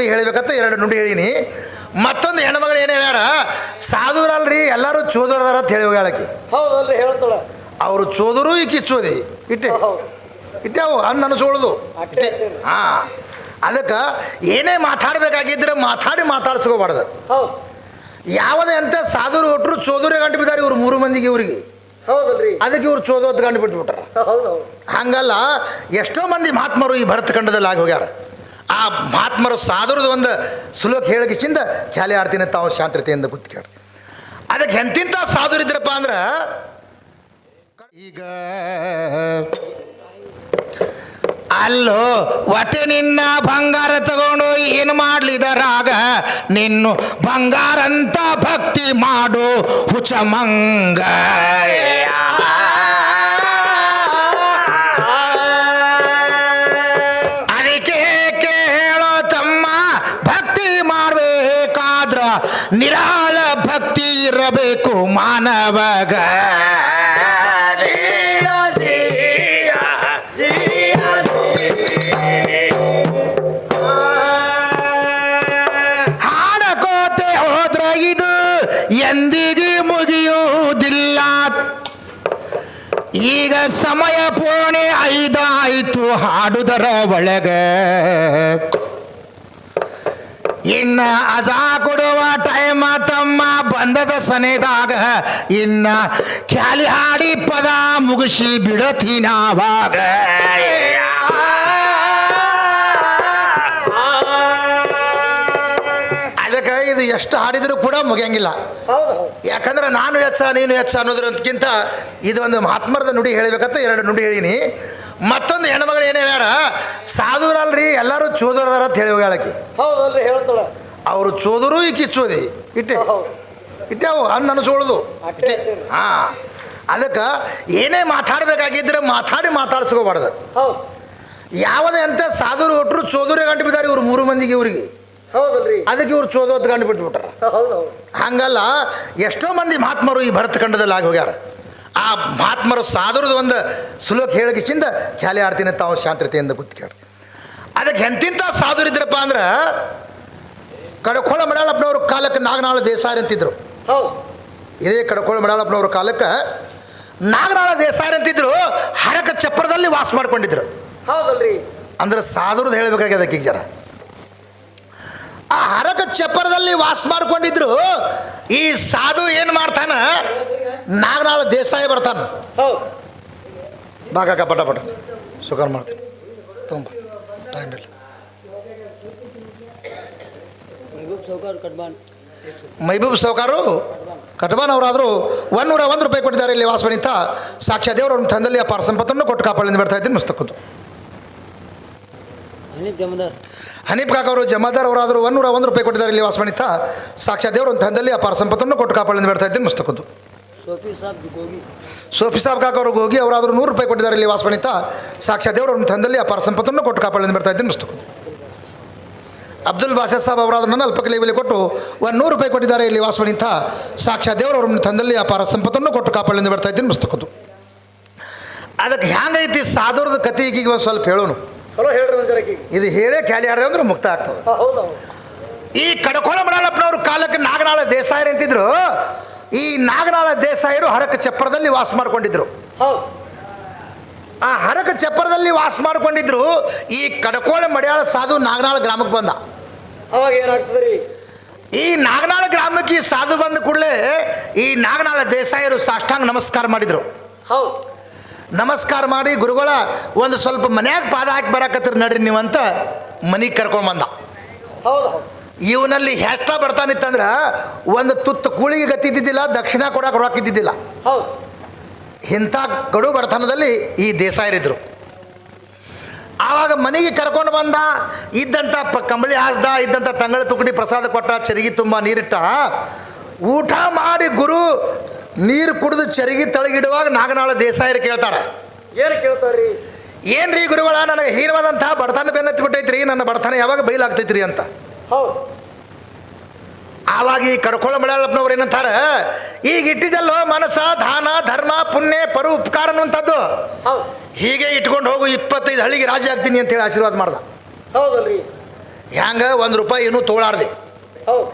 ನುಡಿ ಹೇಳಬೇಕಂತ ಎರಡು ನುಡಿ ಹೇಳಿನಿ. ಮತ್ತೊಂದು ಹೆಣ್ಮಗಳು ಏನು ಹೇಳ್ಯಾರ, ಸಾಧುರಲ್ರಿ ಎಲ್ಲರೂ ಚೋದರದಾರ ಅಂತ ಹೇಳಿ ಹೇಳಕ್ಕೆ. ಹೌದಲ್ರಿ ಹೇಳ್ತಾಳ. ಅವರು ಚೋದರು ಈಕಿ ಚೋದಿ ಇಟ್ಟಾವು ಅಂದು ಅನಿಸೋಳುದು. ಹಾಂ, ಅದಕ್ಕೆ ಏನೇ ಮಾತಾಡಬೇಕಾಗಿದ್ರೆ ಮಾತಾಡ್ಸ್ಕೋಬಾರ್ದು. ಯಾವುದೇ ಅಂತ ಸಾಧುರು ಒಟ್ಟರು ಚೋದೂರೇ ಗಂಟು ಬಿದ್ದಾರೆ ಇವ್ರು 3 ಮಂದಿಗೆ ಇವ್ರಿಗೆ. ಹೌದಲ್ರಿ, ಅದಕ್ಕೆ ಇವ್ರು ಚೋದೋತ್ ಗಂಟು ಬಿಟ್ಬಿಟ್ರ. ಹಂಗಲ್ಲ, ಎಷ್ಟೋ ಮಂದಿ ಮಹಾತ್ಮರು ಈ ಭರತ ಖಂಡದಲ್ಲಿ ಆಗಿ ಹೋಗ್ಯಾರ. ಆ ಮಹಾತ್ಮರು ಸಾಧುರದ ಒಂದು ಸುಲೋಕ್ ಹೇಳಿಕಿಂದ ಖ್ಯಾಲಿ ಆಡ್ತೀನಿ ತಾವು ಶಾಂತತೆಯಿಂದ ಕೂತ್ಕ್ಯಾರ. ಅದಕ್ಕೆ ಎಂತಿಂಥ ಸಾಧುರಿದ್ರಪ್ಪ ಅಂದ್ರೆ, ಈಗ ಅಲ್ಲೋ ಒಟ್ಟೆ ನಿನ್ನ ಬಂಗಾರ ತಗೊಂಡು ಏನು ಮಾಡ್ಲಿದರಾಗ, ನಿನ್ನು ಬಂಗಾರಂತ ಭಕ್ತಿ ಮಾಡು ಹುಚಮಂಗ. ಅದಕ್ಕೆ ಕೇಳೋ ತಮ್ಮ, ಭಕ್ತಿ ಮಾಡಬೇಕಾದ್ರ ನಿರಾಳ ಭಕ್ತಿ ಇರಬೇಕು ಮಾನವಗ. ಹಾಡಕೋತೆ ಹೋದ್ರ ಇದು ಎಂದಿಗೂ ಮುಗಿಯುವುದಿಲ್ಲ. ಈಗ ಸಮಯ ಪೋಣೆ 5 ಆಯಿತು ಹಾಡುದರ ಒಳಗ. ಇನ್ನ ಅಜಾ ಕೊಡುವ ಟೈಮ ತಮ್ಮ ಬಂದದ ಸನೆದಾಗ, ಇನ್ನ ಖ್ಯಾಲಿ ಹಾಡಿ ಪದ ಮುಗಿಸಿ ಬಿಡತೀನಾವಾಗ. ಅದಕ್ಕೆ ಇದು ಎಷ್ಟು ಹಾಡಿದರೂ ಕೂಡ ಮುಗಿಯಂಗಿಲ್ಲ. ಯಾಕಂದ್ರೆ ನಾನು ಹೆಚ್ಚ ನೀನು ಹೆಚ್ಚ ಅನ್ನೋದ್ರಕ್ಕಿಂತ ಇದು ಒಂದು ಮಹಾತ್ಮರದ ನುಡಿ ಹೇಳಬೇಕಂತ ಎರಡು ನುಡಿ ಹೇಳಿನಿ. ಮತ್ತೊಂದು ಹೆಣ್ಮಗಳು ಏನು ಹೇಳ್ಯಾರ, ಸಾಧುರಲ್ರಿ ಎಲ್ಲರೂ ಚೋದರದಾರ ಅಂತ ಹೇಳಿ ಹೇಳಕ್ಕೆ. ಹೌದಲ್ರಿ ಹೇಳ್ತಾಳ. ಅವರು ಚೋದರು ಈಕಿ ಚೋದಿ ಇಟ್ಟಾವು ಅಂದು ಅನಿಸೋಳುದು. ಹಾಂ, ಅದಕ್ಕೆ ಏನೇ ಮಾತಾಡಬೇಕಾಗಿದ್ರೆ ಮಾತಾಡ್ಸ್ಕೋಬಾರ್ದು. ಯಾವುದೇ ಅಂತ ಸಾಧುರು ಒಟ್ಟರು ಚೋದೂರೇ ಗಂಟು ಬಿದ್ದಾರೆ ಇವ್ರು 3 ಮಂದಿಗೆ ಇವ್ರಿಗೆ. ಹೌದಲ್ರಿ, ಅದಕ್ಕೆ ಇವ್ರು ಚೋದೋತ್ ಗಂಟು ಬಿಟ್ಬಿಟ್ರ. ಹಂಗಲ್ಲ, ಎಷ್ಟೋ ಮಂದಿ ಮಹಾತ್ಮರು ಈ ಭರತ ಖಂಡದಲ್ಲಿ ಆಗಿ ಹೋಗ್ಯಾರ. ಆ ಮಹಾತ್ಮರು ಸಾಧುರದ ಒಂದು ಸುಲೋಕ್ ಹೇಳಿಕಿಂದ ಖ್ಯಾಲಿ ಆಡ್ತೀನಿ ತಾವು ಶಾಂತತೆಯಿಂದ ಕೂತ್ಕ್ಯಾರ. ಅದಕ್ಕೆ ಎಂತಿಂಥ ಸಾಧುರಿದ್ರಪ್ಪ ಅಂದ್ರೆ, ಕಡಕೋಳ ಮಡಾಳಪ್ಪನವ್ರ ಕಾಲಕ್ಕೆ ನಾಗನಾಳ ದೇಸಾಯಿ ಅಂತಿದ್ರು. ಇದೇ ಕಡಕೋಳ ಮಡಾಳಪ್ಪನವ್ರ ಕಾಲಕ್ಕೆ ನಾಗನಾಳ ದೇಸಾಯಿ ಅಂತಿದ್ರು. ಹರಕ ಚಪ್ಪರದಲ್ಲಿ ವಾಸ ಮಾಡ್ಕೊಂಡಿದ್ರು. ಹೌದಲ್ರಿ, ಅಂದ್ರೆ ಸಾಧುರದ್ದು ಹೇಳಬೇಕಾಗ್ಯದ ಅದಕ್ಕೆ ಜರ. ಆ ಹರಕ ಚಪ್ಪರದಲ್ಲಿ ವಾಸ ಮಾಡ್ಕೊಂಡಿದ್ರು. ಈ ಸಾಧು ಏನು ಮಾಡ್ತಾನ, ನಾಗನಾಳ ದೇಸಾಯಿ ಬರ್ತಾನ. ಬಾಕ ಪಟ ಸುಖ ಮಾಡ್ತೀನಿ, ತುಂಬ ಟೈಮ್ ಇಲ್ಲ. ಮೈಬೂಬ್ ಸೌಕಾರು ಕಟ್ಬಾನ್ ಅವರಾದರೂ 101 ರೂಪಾಯಿ ಕೊಟ್ಟಿದ್ದಾರೆ. ಇಲ್ಲಿ ವಾಸವನಿಂದ ಸಾಕ್ಷಾತ್ ದೇವರು ಅವ್ರ ತಂದಲ್ಲಿ ಅಪಾರ ಸಂಪತ್ತನ್ನು ಕೊಟ್ಟು ಕಾಪಾಡಿಂದ ಬರ್ತಾ ಇದ್ದೀನಿ. ಮಸ್ತಕ್ಕದ್ದು ಹನೀಫ್ ಕಾಕ ಅವರು ಜಮಾದಾರ್ ಅವರಾದರೂ 101 ರೂಪಾಯಿ ಕೊಟ್ಟಿದ್ದಾರೆ. ಇಲ್ಲಿ ವಾಸವನಿಂದ ಸಾಕ್ಷಾತ್ ದೇವರು ತಂದಲ್ಲಿ ಅಪಾರ ಸಂಪತ್ತನ್ನು ಕೊಟ್ಟು ಕಾಪಾಡಿಂದ ಬರ್ತಾ ಇದ್ದೀನಿ. ಮಸ್ತಕ್ಕದ್ದು ಸೋಫಿ ಸಾಬ್ ಕಾಕ ಅವರು ಗೋಗಿ ಅವರಾದರೂ 100 ರೂಪಾಯಿ ಕೊಟ್ಟಿದ್ದಾರೆ. ಇಲ್ಲಿ ವಾಸವನಿಂದ ಸಾಕ್ಷಾತ್ ದೇವರು ಅವ್ರ ತಂದಲ್ಲಿ ಅಪಾರ ಸಂಪತ್ತನ್ನು ಕೊಟ್ಟು ಕಾಪಾಡಿಂದ ಬರ್ತಾ ಇದ್ದೀನಿ. ಮಸ್ತಕ್ಕದ್ದು ಅಬ್ದುಲ್ ಬಾಸಿದ್ ಸಾಬ್ ಅವರಾದರೂ ನನ್ನ ಅಲ್ಪಕಲಿ ಬೆಲೆ ಕೊಟ್ಟು 100 ರೂಪಾಯಿ ಕೊಟ್ಟಿದ್ದಾರೆ. ಇಲ್ಲಿ ವಾಸವನಿಂದ ಸಾಕ್ಷಾತ್ ದೇವರು ಅವ್ರ ತಂದಲ್ಲಿ ಅಪಾರ ಸಂಪತ್ತನ್ನು ಕೊಟ್ಟು ಕಾಪಾಡಿಂದ ಬರ್ತಾ ಇದ್ದೀನಿ. ಮಸ್ತಕ್ಕದ್ದು ಅದಕ್ಕೆ ಹ್ಯಾಂಗೈತಿ ಸಾಧುರದ ಕತೆ ಈಗ ಒಂದು ಸ್ವಲ್ಪ ಹೇಳೋನು. ಇದು ಹೇಳೇ ಖ್ಯಾಲಿ ಆಡಿದೆ ಅಂದ್ರೆ ಮುಕ್ತ ಆಗ್ತದೆ. ಈ ಕಡಕೋಳ ಮಡಾಳಪ್ಪನವ್ರ ಕಾಲಕ್ಕೆ ನಾಗನಾಳ ದೇಸಾಯಿ ಅಂತಿದ್ರು. ಈ ನಾಗನಾಳ ದೇಸಾಯರು ಹರಕ ಚಪ್ಪರದಲ್ಲಿ ವಾಸ ಮಾಡ್ಕೊಂಡಿದ್ರು. ಆ ಹರಕ ಚಪ್ಪರದಲ್ಲಿ ವಾಸ ಮಾಡ್ಕೊಂಡಿದ್ರು. ಈ ಕಡಕೋಳ ಮಡ್ಯಾಳ ಸಾಧು ನಾಗನಾಳ ಗ್ರಾಮಕ್ಕೆ ಬಂದ. ಅವಾಗ ಏನಾಗ್ತದ್ರಿ, ಈ ನಾಗನಾಳ ಗ್ರಾಮಕ್ಕೆ ಈ ಸಾಧು ಬಂದ ಕೂಡಲೇ ಈ ನಾಗನಾಳ ದೇಸಾಯರು ಸಾಷ್ಟಾಂಗ ನಮಸ್ಕಾರ ಮಾಡಿದ್ರು. ನಮಸ್ಕಾರ ಮಾಡಿ, ಗುರುಗಳ ಒಂದು ಸ್ವಲ್ಪ ಮನ್ಯಾಗ ಪಾದ ಹಾಕಿ ಬರಾಕತ್ತೀರಿ ನಡ್ರಿ ನೀವಂತ ಮನೆಗೆ ಕರ್ಕೊಂಡು ಬಂದ. ಇವನಲ್ಲಿ ಹೆಷ್ಟ ಬರ್ತಾನಿತ್ತಂದ್ರೆ ಒಂದು ತುತ್ತು ಕೂಳಿಗೆ ಗತ್ತಿದ್ದಿದ್ದಿಲ್ಲ, ದಕ್ಷಿಣ ಕೊಡಕ್ಕೆ ರೊಕ್ಕ ಇದ್ದಿದ್ದಿಲ್ಲ. ಇಂಥ ಕಡು ಬಡತನದಲ್ಲಿ ಈ ದೇಸಾಯರಿದ್ರು. ಆವಾಗ ಮನೆಗೆ ಕರ್ಕೊಂಡು ಬಂದ. ಇದ್ದಂಥ ಕಂಬಳಿ ಹಾಸ್ದ, ಇದ್ದಂಥ ತಂಗಳ ತುಕಡಿ ಪ್ರಸಾದ ಕೊಟ್ಟ, ಚರಿಗೆ ತುಂಬ ನೀರಿಟ್ಟ. ಊಟ ಮಾಡಿ ಗುರು ನೀರು ಕುಡಿದು ಚರಿಗೆ ತಳಗಿಡುವಾಗ ನಾಗನಾಳ ದೇಸಾಯರು ಕೇಳ್ತಾರೆ. ಏನು ಕೇಳ್ತಾರ್ರಿ? ಏನ್ರಿ ಗುರುಗಳ, ನನಗೆ ಹೀನವಾದಂಥ ಬಡತನ ಬೆನ್ನತ್ತಿ ಬಿಟ್ಟೈತ್ರಿ, ನನ್ನ ಬಡತನ ಯಾವಾಗ ಬೈಲಾಗ್ತೈತ್ರಿ ಅಂತ. ಆವಾಗ ಈ ಕಡ್ಕೊಳ್ಳ ಮಳಾಳಪ್ಪನವ್ರು ಏನಂತಾರೆ, ಈಗ ಇಟ್ಟಿದ್ದಲ್ಲೋ ಮನಸ್ಸ ದಾನ ಧರ್ಮ ಪುಣ್ಯ ಪರು ಉಪಕಾರ ಅನ್ನುವಂಥದ್ದು, ಹೀಗೆ ಇಟ್ಕೊಂಡು ಹೋಗು, 25 ಹಳ್ಳಿಗೆ ರಾಜ ಆಗ್ತೀನಿ ಅಂತೇಳಿ ಆಶೀರ್ವಾದ ಮಾಡ್ದ. ಹೌದಲ್ರಿ? ಹ್ಯಾಂಗ ₹1 ಏನೂ ತೊಗೊಳಾರ್ದೆ. ಹೌದು.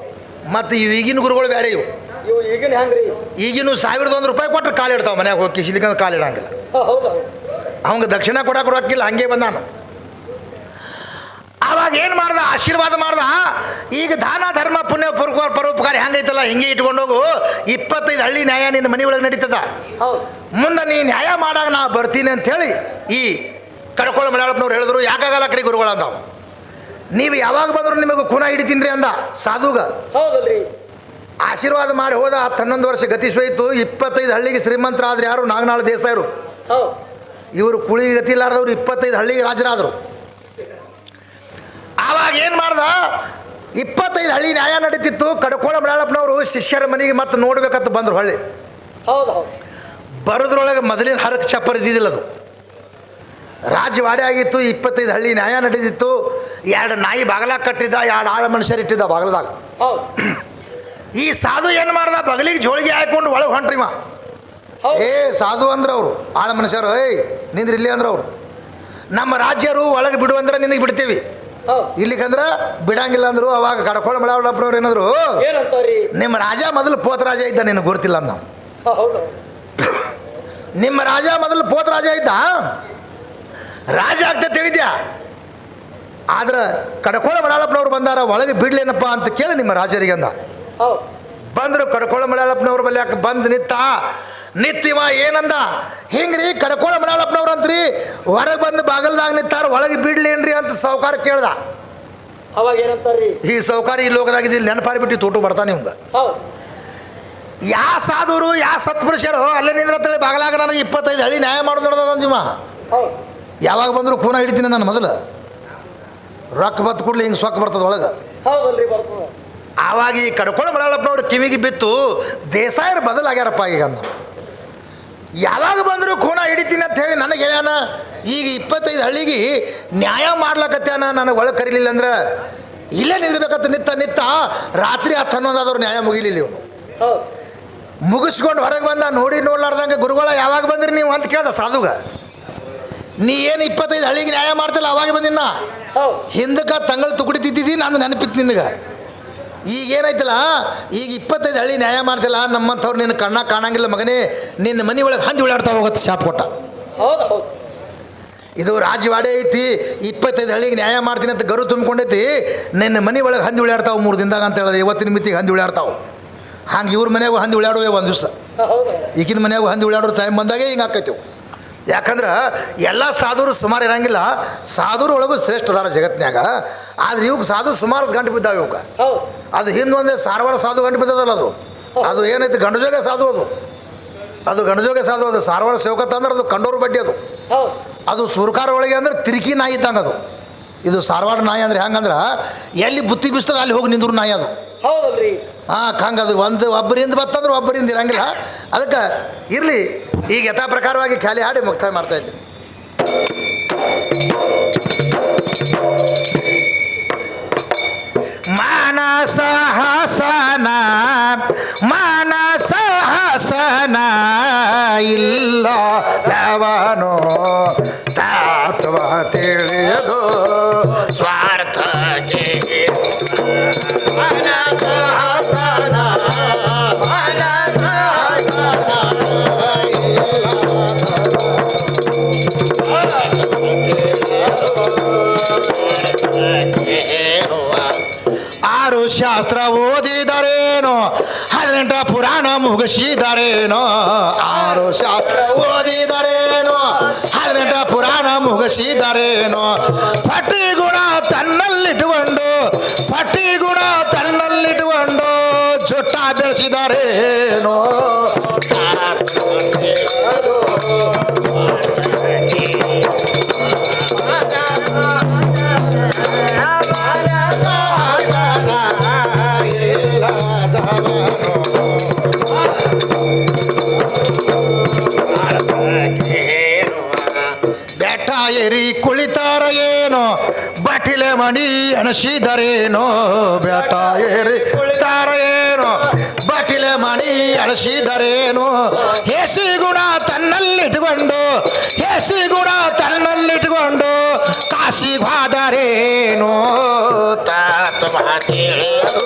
ಮತ್ತು ಈಗಿನ ಗುರುಗಳು ಬೇರೆ ಇವು. ಇವು ಈಗಿನ ಹೆಂಗ್ರಿ? ಈಗಿನ ₹1001 ಕೊಟ್ಟರೆ ಕಾಲಿಡ್ತಾವೆ ಮನ್ಯಾಗ ಹೋಗಿ ಕಿಸಿಲಿಕ್ಕಂದ್ರೆ ಕಾಲಿಡಂಗಿಲ್ಲ. ಹೌದು. ಅವಂಗೆ ದಕ್ಷಿಣ ಕೊಡಕ್ಕೆ ರೊಕ್ಕಿಲ್ಲ, ಹಂಗೆ ಬಂದಾನು. ಆವಾಗ ಏನು ಮಾಡ್ದ? ಆಶೀರ್ವಾದ ಮಾಡ್ದ. ಈಗ ದಾನ ಧರ್ಮ ಪುಣ್ಯ ಪರೋಪಕಾರ ಹೆಂಗೈತಲ್ಲ ಹಿಂಗೆ ಇಟ್ಕೊಂಡೋಗು. 25 ಹಳ್ಳಿ ನ್ಯಾಯ ನಿನ್ನ ಮನೆ ಒಳಗೆ ನಡೀತದ. ಹೌದು. ಮುಂದೆ ನೀ ನ್ಯಾಯ ಮಾಡಾಗ ನಾ ಬರ್ತೀನಿ ಅಂಥೇಳಿ ಈ ಕಡ್ಕೊಳ್ಳ ಮಲಯಾಳಪ್ಪನವ್ರು ಹೇಳಿದ್ರು. ಯಾಕಾಗಲ್ಲ ಕ್ರೀ ಗುರುಗಳು ಅಂದವು. ನೀವು ಯಾವಾಗ ಬಂದ್ರು ನಿಮಗೆ ಖೂನ ಹಿಡಿತೀನಿ ರೀ ಅಂದ ಸಾಧುಗ. ಹೌದಲ್ರಿ. ಆಶೀರ್ವಾದ ಮಾಡಿ ಹೋದ. 11 ವರ್ಷ ಗತಿಸೋಯ್ತು. 25 ಹಳ್ಳಿಗೆ ಶ್ರೀಮಂತರಾದ್ರೆ ಯಾರು? ನಾಗನಾಳ ದೇಸಾಯರು. ಹೌದು. ಇವರು ಕುಳಿ ಗತಿ ಇಲ್ಲಾರ್ದವ್ರು 25 ಹಳ್ಳಿಗೆ ರಾಜರಾದರು. ಆವಾಗ ಏನು ಮಾಡ್ದ? 25 ಹಳ್ಳಿ ನ್ಯಾಯ ನಡೀತಿತ್ತು. ಕಡ್ಕೋಳ ಮಲಯಾಳಪ್ಪನವರು ಶಿಷ್ಯರ ಮನೆಗೆ ಮತ್ತೆ ನೋಡ್ಬೇಕಂತ ಬಂದರು. ಹಳ್ಳಿ ಹೌದು. ಹೌದು. ಬರೋದ್ರೊಳಗೆ ಮೊದಲಿನ ಹರಕ್ ಚಪ್ಪರ್ ಇದ್ದಿದ್ದಿಲ್ಲ. ಅದು ರಾಜವಾಡೆ ಆಗಿತ್ತು. 25 ಹಳ್ಳಿ ನ್ಯಾಯ ನಡೀತಿತ್ತು. 2 ನಾಯಿ ಬಾಗಲಾಗ ಕಟ್ಟಿದ್ದ, 2 ಆಳ ಮನುಷ್ಯರು ಇಟ್ಟಿದ್ದ ಬಾಗಲದಾಗ. ಹೌದು. ಈ ಸಾಧು ಏನು ಮಾಡ್ದ? ಬಗಲಿಗೆ ಜೋಳಿಗೆ ಹಾಕೊಂಡು ಒಳಗೆ ಹೊಂಟ್ರಿವ. ಹೌದು. ಏ ಸಾಧು ಅಂದ್ರೆ ಅವರು ಆಳ ಮನುಷ್ಯರು. ಏಯ್ ನಿಂದ್ರಿ ಇಲ್ಲಿ ಅಂದ್ರೆ ಅವರು. ನಮ್ಮ ರಾಜ್ಯರು ಒಳಗೆ ಬಿಡು ಅಂದ್ರೆ ನಿನಗೆ ಬಿಡ್ತೀವಿ, ಹೌದು. ಇಲ್ಲಿಗಂದ್ರೆ ಬಿಡಂಗಿಲ್ಲ ಅಂದರು. ಅವಾಗ ಕಡ್ಕೋಳ ಮಲಯಾಳಪ್ಪನವ್ರು ಏನಾದ್ರು, ಏನಂತಾರಿ? ನಿಮ್ಮ ರಾಜ ಮೊದಲು ಪೋತ ರಾಜ ಇದ್ದ, ನಿನಗೆ ಗೊತ್ತಿಲ್ಲ ಅಂದ ನಾವು. ಹೌದು. ನಿಮ್ಮ ರಾಜ ಮೊದಲು ಪೋತ ರಾಜ ಇದ್ದ, ರಾಜ ಆಗ್ತದೆ ತಿಳಿದ್ಯಾ. ಆದ್ರೆ ಕಡ್ಕೋಳ ಮಲಯಾಳಪ್ಪನವ್ರು ಬಂದಾರ, ಒಳಗೆ ಬಿಡ್ಲೇನಪ್ಪ ಅಂತ ಕೇಳಿ ನಿಮ್ಮ ರಾಜರಿಗೆ ಅಂದ. ಹೌದು. ಬಂದರು. ಕಡ್ಕೋಳ ಮಲಯಾಳಪ್ಪನವ್ರ ಬಲ್ಲಿ ಯಾಕೆ ಬಂದು ನಿತ್ತಿವ ಏನಂದ? ಹಿಂಗ್ರಿ ಕಡ್ಕೋಳ ಮಲಯಾಳಪ್ಪನವ್ರು ಅಂತ್ರಿ ಹೊರಗೆ ಬಂದು ಬಾಗಲ್ದಾಗ ನಿಂತಾರ, ಒಳಗೆ ಬಿಡ್ಲೇನ್ರಿ ಅಂತ ಸಾವುಕಾರ ಕೇಳ್ದ. ಅವಾಗ ಏನಂತಾರ್ರಿ? ಈ ಸಾವುಕಾರ ಈ ಲೋಕದಾಗಿದ್ದು ಇಲ್ಲಿ ನೆನಪಾರಿ ಬಿಟ್ಟು ತೋಟು ಬರ್ತಾನೆ ನಿಮ್ಗೆ. ಹೌದು. ಯಾ ಸಾಧುರು ಯಾ ಸತ್ಪುರುಷರು ಅಲ್ಲೇ ನಿಂದ್ರತ್ತೇಳಿ ಬಾಗಲಾಗ ನನಗೆ 25 ಹಳ್ಳಿ ನ್ಯಾಯ ಮಾಡೋದು ನಡೆದಂದಿವ. ಹೌದು. ಯಾವಾಗ ಬಂದರೂ ಖೂನ ಹಿಡಿತೀನಿ ನಾನು. ಮೊದಲು ರೊಕ್ಕ ಬತ್ತು ಕೂಡಲೇ ಹಿಂಗೆ ಸೊಕ್ಕ ಬರ್ತದೆ ಒಳಗೆ. ಹೌದಲ್ರಿ, ಬರ್ತದೆ. ಆವಾಗ ಈ ಕಡ್ಕೋಳ ಮಲಯಾಳಪ್ಪನವ್ರು ಕಿವಿಗೆ ಬಿತ್ತು, ದೇಸಾಯರು ಬದಲಾಗ್ಯಾರಪ್ಪ ಈಗ ಅಂದ. ಯಾವಾಗ ಬಂದರೂ ಖೂನ ಹಿಡಿತೀನಿ ಅಂತ ಹೇಳಿ ನನಗೆ ಹೇಳ್ಯಾನ. ಈಗ 25 ಹಳ್ಳಿಗೆ ನ್ಯಾಯ ಮಾಡ್ಲಕತ್ಯಾನ. ನನಗೆ ಒಳಗೆ ಕರೀಲಿಲ್ಲ ಅಂದ್ರೆ ಇಲ್ಲೇ ನಿಂದಿರ್ಬೇಕಂತ ನಿತ್ತ ರಾತ್ರಿ 10-11 ಆದವ್ರು ನ್ಯಾಯ ಮುಗಿಲಿಲ್ಲ. ಇವನು ಹೌದು. ಮುಗಿಸ್ಕೊಂಡು ಹೊರಗೆ ಬಂದ. ನೋಡ್ಲಾರ್ದಂಗೆ ಗುರುಗಳ ಯಾವಾಗ ಬಂದ್ರಿ ನೀವು ಅಂತ ಕೇಳ್ದ ಸಾಧುಗ. ನೀ ಏನು 25 ಹಳ್ಳಿಗೆ ನ್ಯಾಯ ಮಾಡ್ತಿಲ್ಲ, ಅವಾಗ ಬಂದಿನ. ಹೌದು. ಹಿಂದಕ್ಕೆ ತಂಗಳು ತುಕಡಿ ತಿದ್ದಿದ್ದಿ, ನಾನು ನೆನಪಿತ್ತು ನಿನಗೆ. ಈಗ ಏನೈತಲ್ಲ, ಈಗ 25 ಹಳ್ಳಿ ನ್ಯಾಯ ಮಾಡ್ತಿಲ್ಲ, ನಮ್ಮಂಥವ್ರು ನಿನ್ನ ಕಣ್ಣ ಕಾಣಂಗಿಲ್ಲ ಮಗನೇ, ನಿನ್ನ ಮನೆ ಒಳಗೆ ಹಂದಿ ಉಳ್ಳಾಡ್ತಾ ಹೋಗುತ್ತೆ ಶಾಪ್ ಕೊಟ್ಟ. ಹೌದು. ಹೌದು. ಇದು ರಾಜವಾಡೆ ಐತಿ. 25 ಹಳ್ಳಿಗೆ ನ್ಯಾಯ ಮಾಡ್ತೀನಿ ಅಂತ ಗರು ತುಂಬಿಕೊಂಡೈತಿ. ನಿನ್ನ ಮನೆ ಒಳಗೆ ಹಂದಿ ಉಳ್ಳಾಡ್ತಾವೆ 3 ದಿನದಾಗ ಅಂತ ಹೇಳಿದೆ. ಇವತ್ತಿನ ಮಿತಿಗೆ ಹಂದಿ ಉಳ್ಳಾಡ್ತಾವೆ. ಹಂಗೆ ಇವ್ರ ಮನೆಯಾಗೂ ಹಂದಿ ಉಳ್ಳಾಡುವೆ ಒಂದು ದಿವಸ. ಹೌದು. ಈಗಿನ ಮನೆಯಾಗೂ ಹಂದಿ ಉಳ್ಳಾಡೋ ಟೈಮ್ ಬಂದಾಗೆ ಹಿಂಗೆ ಆಕೈತಿವು. ಯಾಕಂದ್ರೆ ಎಲ್ಲ ಸಾಧುರು ಸುಮಾರು ಇರಂಗಿಲ್ಲ. ಸಾಧುರು ಒಳಗೂ ಶ್ರೇಷ್ಠ ಅದಾರ ಜಗತ್ತಿನಾಗ. ಆದ್ರೆ ಇವ್ಗೆ ಸಾಧು ಸುಮಾರು ಗಂಟು ಬಿದ್ದಾವೆ ಇವಕ್ಕೆ. ಹೌದು. ಅದು ಹಿಂದೊಂದೇ ಸಾರವಾಡ ಸಾಧು ಗಂಟು ಬಿದ್ದದಲ್ಲ. ಅದು ಏನೈತಿ ಗಂಡುಜೋಗ ಸಾಧು. ಅದು ಗಂಡುಜೋಗ ಸಾಧು. ಅದು ಸಾರವಾಡ ಸೇವಕತ್ತ ಅಂದ್ರೆ ಅದು ಕಂಡೋರು ಬಡ್ಡಿ. ಹೌದು. ಅದು ಸುರ್ಕಾರ ಒಳಗೆ ಅಂದ್ರೆ ತಿರುಕಿ ನಾಯಿ ಇದ್ದಂಗೆ ಅದು. ಇದು ಸಾರವಾಡ ನಾಯಿ ಅಂದ್ರೆ ಹೆಂಗಂದ್ರೆ ಎಲ್ಲಿ ಬುತ್ತಿ ಬಿಸ್ತದ ಅಲ್ಲಿ ಹೋಗಿ ನಿಂದ್ರು ನಾಯಿ ಅದು. ಹೌದಲ್ರಿ. ಹಂಗೆ ಅದು ಒಬ್ಬರಿಂದ ಬತ್ತಂದ್ರೆ ಒಬ್ಬರಿಂದ ಇರಂಗಿಲ್ಲ. ಅದಕ್ಕೆ ಇರಲಿ. ಈಗ ಯಥಾ ಪ್ರಕಾರವಾಗಿ ಖಾಲಿ ಹಾಡಿ ಮುಕ್ತಾಯ ಮಾಡ್ತಾ ಇದ್ದೀನಿ. ಮಾನಸ ಹಸನ ಮಾನಸ ಹಸನ ಇಲ್ಲ ಯಾವನೋ ತತ್ವ ತಿಳಿಯದು ಸ್ವಾರ್ಥಕ್ಕೆ ಮಾನಸ ಹಸನ ಮಾನಸ ಹಸನ ಆರು ಶಾಸ್ತ್ರ ಓದಿದರೇನೋ 18 ಪುರಾಣ ಮುಗಿಸಿದರೇನೋ. 6 ಶಾಸ್ತ್ರ ಓದಿದರೇನೋ 18 ಪುರಾಣ ಮುಗಿಸಿದರೇನೋ. ಪಟ್ಟಿ ಗುಣ ತನ್ನಲ್ಲಿಟ್ಟುಕೊಂಡು ಜುಟ್ಟ ಬೆಳೆಸಿದರೇನೋ. ಬೆಟ್ಟ ಏರಿ ಕುಳಿತಾರ ಏನೋ ಬಟಿಲೆ ಮಣಿ ಅಣಸಿದರೇನೋ. ಬೆಟ್ಟ ಏರಿ ಕುಳಿತಾರ ಏನೋ ಬಟಿಲೆ ಮಣಿ ಅಣಸಿದರೇನೋ. ಹೇಸಿ ಗುಣ ತನ್ನಲ್ಲಿಟ್ಟುಕೊಂಡು ಹಾಸಿಗಾದರೇನೋ ತತ್ವ ತಿಳಿದು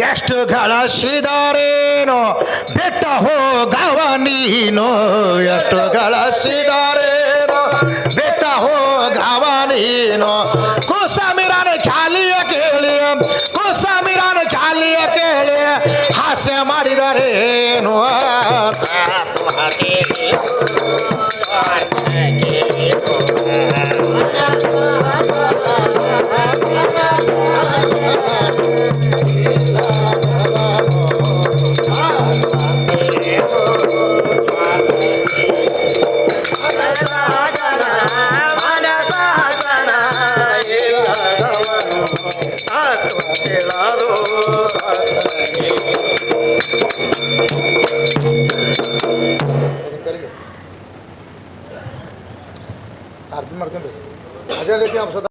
ಎಷ್ಟು ಗಳಿಸಿದಾರೇನೋ ಬೆಟ್ಟ ಹೋಗವ ನೀನು ಎಷ್ಟು ಗಳಿಸಿದಾರೇನೋ ಬೆಟ್ಟ ಹೋಗವ ನೀನು ಕುಸಮಿರನ ಖ್ಯಾಲಿಯ ಕೇಳಿ ಕುಸಮಿರನ ಖ್ಯಾಲಿಯ ಕೇಳಿ ಹಾಸ್ಯ ಮಾಡಿದರೇನು ಅರ್ಥ ಮಾಡ್ತೀನಿ ಅದೇ ರೀತಿ